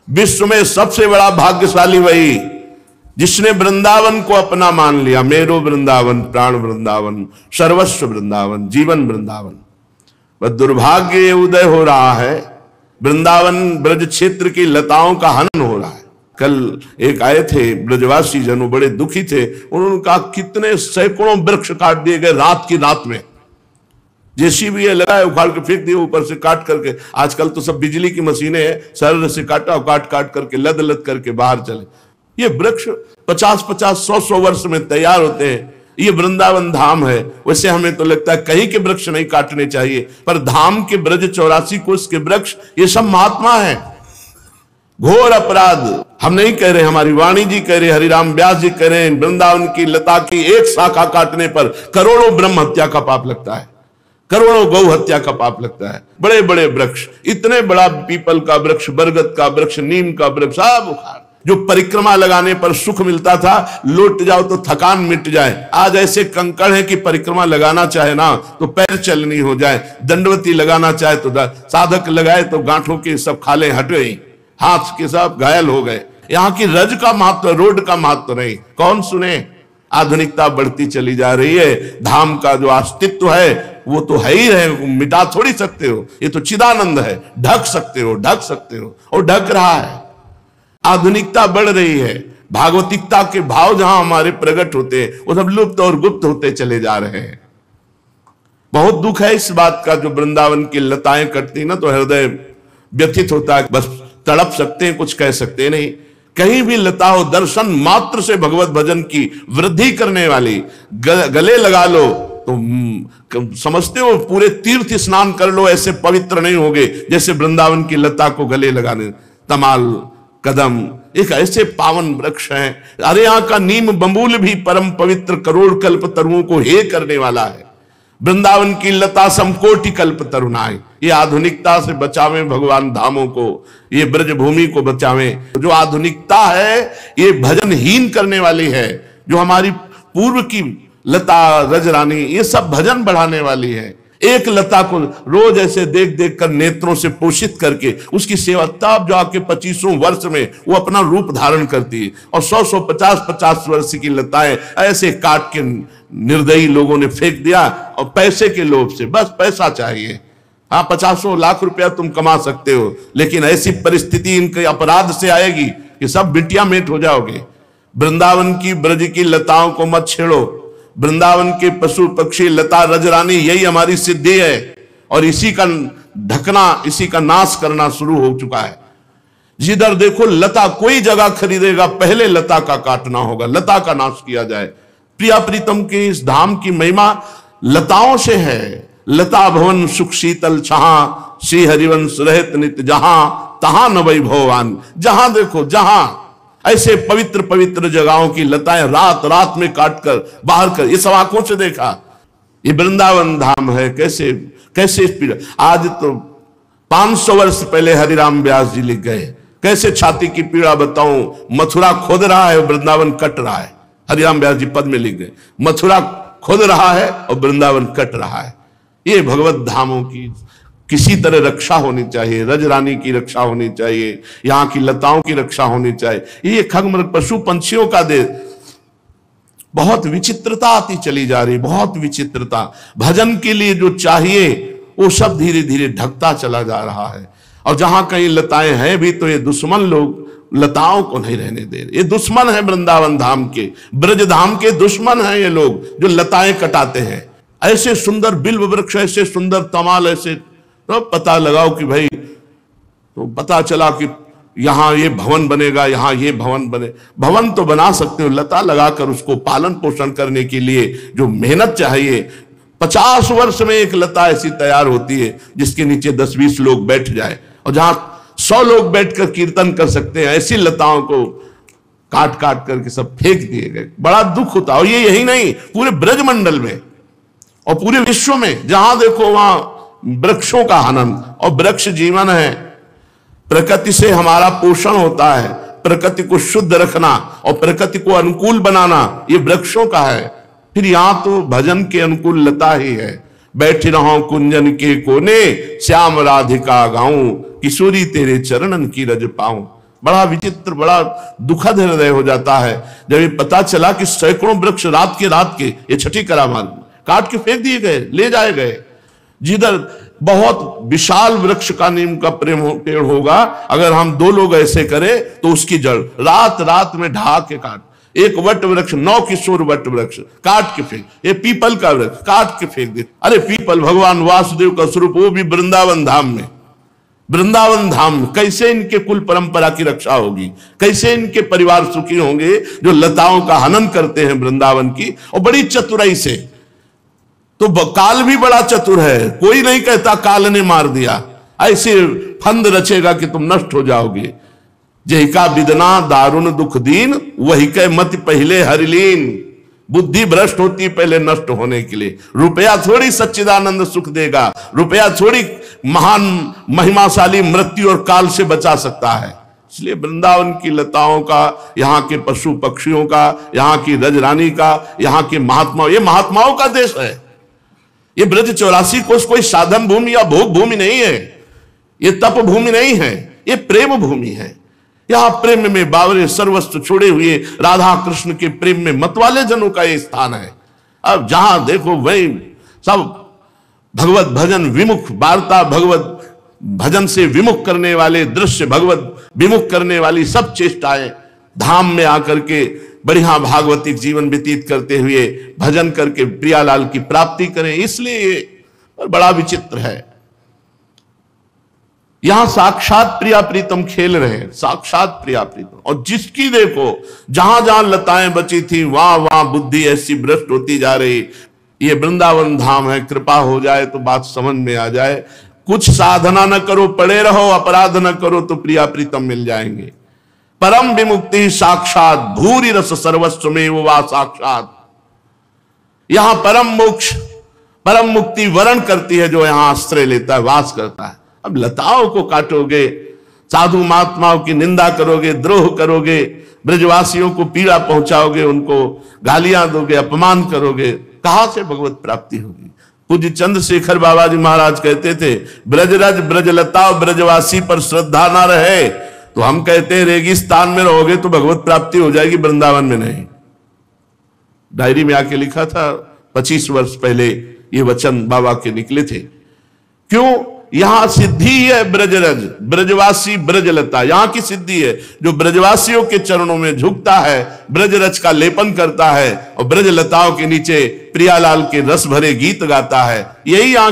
विश्व में सबसे बड़ा भाग्यशाली वही जिसने वृंदावन को अपना मान लिया। मेरो वृंदावन, प्राण वृंदावन, सर्वस्व वृंदावन, जीवन वृंदावन। वह दुर्भाग्य उदय हो रहा है, वृंदावन ब्रज क्षेत्र की लताओं का हनन हो रहा है। कल एक आए थे ब्रजवासी जनों, बड़े दुखी थे। उन्होंने कहा कितने सैकड़ों वृक्ष काट दिए गए रात की रात में। जेसीबी लगाए, उखाड़ के फेंक दिए, ऊपर से काट करके। आजकल तो सब बिजली की मशीनें हैं, सरल से काटा और काट काट करके लद लद करके बाहर चले। ये वृक्ष 50-50, 100-100 वर्ष में तैयार होते हैं। ये वृंदावन धाम है। वैसे हमें तो लगता है कहीं के वृक्ष नहीं काटने चाहिए, पर धाम के ब्रज 84 कोष के वृक्ष ये सब महात्मा है। घोर अपराध हम नहीं कह रहे, हमारी वाणी जी कह रहे, हरिराम व्यास जी कह रहे हैं, वृंदावन की लता की एक शाखा काटने पर करोड़ों ब्रह्म हत्या का पाप लगता है, करोड़ों गौ हत्या का पाप लगता है। बड़े बड़े वृक्ष, इतने बड़ा पीपल का वृक्ष, बरगद का वृक्ष, नीम का वृक्ष, सब उखाड़। जो परिक्रमा लगाने पर सुख मिलता था, लौट जाओ तो थकान मिट जाए, आज ऐसे कंकड़ है कि परिक्रमा लगाना चाहे ना तो पैर चलनी हो जाए, दंडवती लगाना चाहे तो साधक लगाए तो गांठों के सब खाले हट गई, हाथ के सब घायल हो गए। यहाँ की रज का महत्व, रोड का महत्व नहीं, कौन सुने। आधुनिकता बढ़ती चली जा रही है। धाम का जो अस्तित्व है वो तो है ही है, मिटा थोड़ी सकते हो। ये तो चिदानंद है, ढक सकते हो, ढक सकते हो, और ढक रहा है। आधुनिकता बढ़ रही है, भागवतिकता के भाव जहां हमारे प्रकट होते हैं वो सब लुप्त और गुप्त होते चले जा रहे हैं। बहुत दुख है इस बात का। जो वृंदावन की लताएं कटती ना तो हृदय व्यथित होता है। बस तड़प सकते हैं, कुछ कह सकते नहीं। कहीं भी लता हो, दर्शन मात्र से भगवत भजन की वृद्धि करने वाली, गले लगा लो तो समझते हो पूरे तीर्थ स्नान कर लो, ऐसे पवित्र नहीं होगे जैसे वृंदावन की लता को गले लगाने। तमाल, कदम एक ऐसे पावन वृक्ष हैं। अरे यहाँ का नीम बबूल भी परम पवित्र करोड़ कल्प तरुओं को हे करने वाला है। वृंदावन की लता समकोटि कल्प तरुणाएं। ये आधुनिकता से बचावे भगवान धामों को, ये ब्रज भूमि को बचावे। जो आधुनिकता है ये भजनहीन करने वाली है। जो हमारी पूर्व की लता, रजरानी, ये सब भजन बढ़ाने वाली है। एक लता को रोज ऐसे देख देख कर नेत्रों से पोषित करके उसकी सेवा, तब जाके 25 वर्ष में वो अपना रूप धारण करती है। और 100-100, 50-50 वर्ष की लताएं ऐसे काट के निर्दयी लोगों ने फेंक दिया, और पैसे के लोभ से, बस पैसा चाहिए। हाँ, 50 लाख रुपया तुम कमा सकते हो, लेकिन ऐसी परिस्थिति इनके अपराध से आएगी कि सब बिटिया मेट हो जाओगे। वृंदावन की ब्रज की लताओं को मत छेड़ो। वृंदावन के पशु पक्षी, लता, रजरानी, यही हमारी सिद्धि है। और इसी का ढकना, इसी का नाश करना शुरू हो चुका है। जिधर देखो लता, कोई जगह खरीदेगा पहले लता का काटना होगा, लता का नाश किया जाए। प्रिया प्रीतम की इस धाम की महिमा लताओं से है। लता भवन सुख शीतल छहा, श्री हरिवंश रहत नित जहां, तहां न वैभवान। जहां देखो, जहां ऐसे पवित्र पवित्र जगहों की लताएं रात रात में काट कर बाहर कर, ये सब आंखों से देखा। ये वृंदावन धाम है। कैसे कैसे पीड़ा। आज तो 500 वर्ष पहले हरिराम व्यास जी लिख गए, कैसे छाती की पीड़ा बताऊं। मथुरा खोद रहा है, वृंदावन कट रहा है। हरिराम व्यास जी पद में लिख गए, मथुरा खोद रहा है और वृंदावन कट रहा है। ये भगवत धामों की किसी तरह रक्षा होनी चाहिए। रजरानी की रक्षा होनी चाहिए, यहाँ की लताओं की रक्षा होनी चाहिए। ये खगमृग पशु पंछियों का देश। बहुत विचित्रता आती चली जा रही, बहुत विचित्रता। भजन के लिए जो चाहिए वो सब धीरे धीरे ढकता चला जा रहा है। और जहां कहीं लताएं हैं भी तो ये दुश्मन लोग लताओं को नहीं रहने दे रहे। ये दुश्मन है वृंदावन धाम के, ब्रज धाम के दुश्मन हैं ये लोग जो लताएं कटाते हैं। ऐसे सुंदर बिल्व वृक्ष, ऐसे सुंदर तमाल, ऐसे तो पता लगाओ कि भाई, तो पता चला कि यहां ये भवन बनेगा, यहां ये भवन बने। भवन तो बना सकते हो, लता लगाकर उसको पालन पोषण करने के लिए जो मेहनत चाहिए। 50 वर्ष में एक लता ऐसी तैयार होती है जिसके नीचे 10-20 लोग बैठ जाए, और जहां 100 लोग बैठकर कीर्तन कर सकते हैं, ऐसी लताओं को काट काट करके सब फेंक दिए गए। बड़ा दुख होता। और ये यही नहीं, पूरे ब्रजमंडल में और पूरे विश्व में जहां देखो वहां वृक्षों का हनन। और वृक्ष जीवन है, प्रकृति से हमारा पोषण होता है, प्रकृति को शुद्ध रखना और प्रकृति को अनुकूल बनाना ये वृक्षों का है। फिर यहां तो भजन के अनुकूल लता ही है। बैठ रहो कुंजन के कोने, श्याम राधिका गाऊं, किशोरी तेरे चरणन की रज पाऊं। बड़ा विचित्र, बड़ा दुखद हृदय हो जाता है जब ये पता चला कि सैकड़ों वृक्ष रात के ये छठी करामात काट के फेंक दिए गए, ले जाए गए। जिधर बहुत विशाल वृक्ष का नीम का पेड़ होगा, अगर हम 2 लोग ऐसे करें तो उसकी जड़ रात रात में ढा के काट, एक वट वृक्ष 9 किशोर वट वृक्ष काट के फेंक, ये पीपल का वृक्ष काट के फेंक दे। अरे पीपल भगवान वासुदेव का स्वरूप, वो भी वृंदावन धाम में, वृंदावन धाम में कैसे इनके कुल परंपरा की रक्षा होगी, कैसे इनके परिवार सुखी होंगे जो लताओं का हनन करते हैं वृंदावन की, और बड़ी चतुराई से। तो काल भी बड़ा चतुर है, कोई नहीं कहता काल ने मार दिया, ऐसे फंद रचेगा कि तुम नष्ट हो जाओगे। जही का विदना दारुण दुख दीन, वही कह मत पहले हरिलीन। बुद्धि भ्रष्ट होती पहले नष्ट होने के लिए। रुपया थोड़ी सच्चिदानंद सुख देगा, रुपया थोड़ी महान महिमाशाली मृत्यु और काल से बचा सकता है। इसलिए वृंदावन की लताओं का, यहाँ के पशु पक्षियों का, यहाँ की रजरानी का, यहाँ के महात्माओं, ये महात्माओं का देश है। ये ब्रज 84 कोष कोई साधन भूमि या भोग भूमि नहीं है, ये तप भूमि नहीं है, ये प्रेम भूमि है। यहां प्रेम में बावरे सर्वस्व छोड़े हुए राधा कृष्ण के प्रेम में मतवाले जनों का ये स्थान है। अब जहां देखो वही सब भगवत भजन विमुख वार्ता, भगवत भजन से विमुख करने वाले दृश्य, भगवत विमुख करने वाली सब चेष्टाएं धाम में आकर के बढ़िया भागवतिक जीवन व्यतीत करते हुए भजन करके प्रियालाल की प्राप्ति करें। इसलिए ये बड़ा विचित्र है। यहां साक्षात प्रिया प्रीतम खेल रहे हैं, साक्षात प्रिया प्रीतम। और जिसकी देखो जहां जहां लताएं बची थी वहां वहां बुद्धि ऐसी भ्रष्ट होती जा रही। ये वृंदावन धाम है, कृपा हो जाए तो बात समझ में आ जाए। कुछ साधना न करो, पड़े रहो, अपराध न करो तो प्रिया प्रीतम मिल जाएंगे। परम विमुक्ति साक्षात भूरि रस सर्वस्व में वो वा साक्षात। यहां परम मोक्ष, परम मुक्ति वर्ण करती है जो यहां आश्रय लेता है, वास करता है। अब लताओं को काटोगे, साधु महात्माओं की निंदा करोगे, द्रोह करोगे, ब्रजवासियों को पीड़ा पहुंचाओगे, उनको गालियां दोगे, अपमान करोगे, कहां से भगवत प्राप्ति होगी। पूज्य चंद्रशेखर बाबा जी महाराज कहते थे, ब्रजरज ब्रजलता ब्रजवासी पर श्रद्धा ना रहे तो हम कहते हैं रेगिस्तान में रहोगे तो भगवत प्राप्ति हो जाएगी, वृंदावन में नहीं। डायरी में आके लिखा था, 25 वर्ष पहले ये वचन बाबा के निकले थे। क्यों? यहां सिद्धि है ब्रजरज, ब्रजवासी ब्रजलता, यहां की सिद्धि है। जो ब्रजवासियों के चरणों में झुकता है, ब्रजरज का लेपन करता है और ब्रजलताओं के नीचे प्रियालाल के रस भरे गीत गाता है, यही यहां